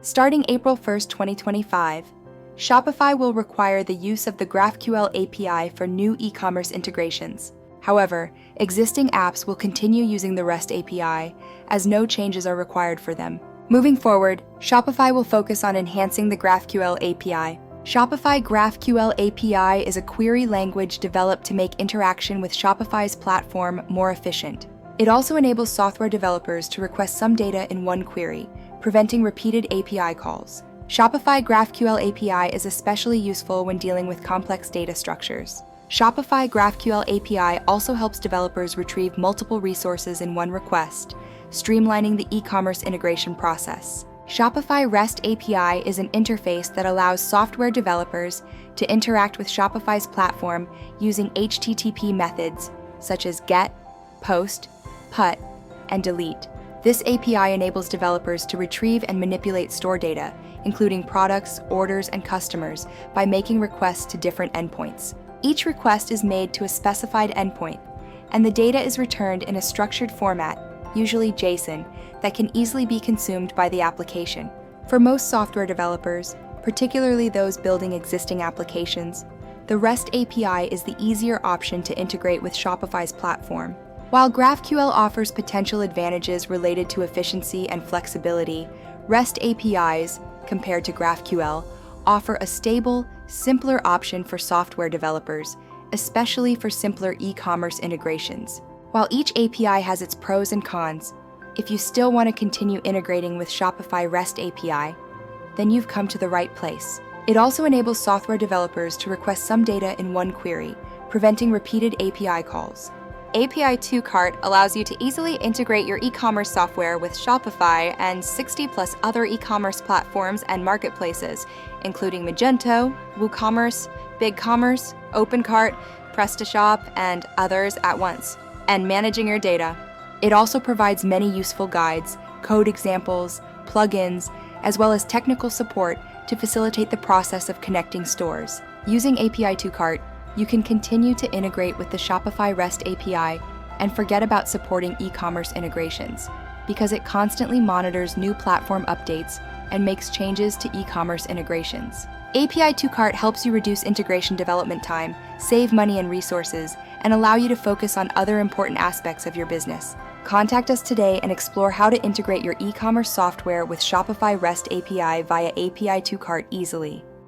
Starting April 1st, 2025, Shopify will require the use of the GraphQL API for new e-commerce integrations. However, existing apps will continue using the REST API, as no changes are required for them. Moving forward, Shopify will focus on enhancing the GraphQL API. Shopify GraphQL API is a query language developed to make interaction with Shopify's platform more efficient. It also enables software developers to request some data in one query, preventing repeated API calls. Shopify GraphQL API is especially useful when dealing with complex data structures. Shopify GraphQL API also helps developers retrieve multiple resources in one request, streamlining the e-commerce integration process. Shopify REST API is an interface that allows software developers to interact with Shopify's platform using HTTP methods such as GET, POST, PUT, and DELETE. This API enables developers to retrieve and manipulate store data, including products, orders, and customers, by making requests to different endpoints. Each request is made to a specified endpoint, and the data is returned in a structured format, usually JSON, that can easily be consumed by the application. For most software developers, particularly those building existing applications, the REST API is the easier option to integrate with Shopify's platform. While GraphQL offers potential advantages related to efficiency and flexibility, REST APIs, compared to GraphQL, offer a stable, simpler option for software developers, especially for simpler e-commerce integrations. While each API has its pros and cons, if you still want to continue integrating with Shopify REST API, then you've come to the right place. It also enables software developers to request some data in one query, preventing repeated API calls. API 2Cart allows you to easily integrate your e-commerce software with Shopify and 60+ other e-commerce platforms and marketplaces, including Magento, WooCommerce, BigCommerce, OpenCart, PrestaShop, and others at once, and managing your data. It also provides many useful guides, code examples, plugins, as well as technical support to facilitate the process of connecting stores. Using API 2Cart, you can continue to integrate with the Shopify REST API and forget about supporting e-commerce integrations, because it constantly monitors new platform updates and makes changes to e-commerce integrations. API 2Cart helps you reduce integration development time, save money and resources, and allow you to focus on other important aspects of your business. Contact us today and explore how to integrate your e-commerce software with Shopify REST API via API 2Cart easily.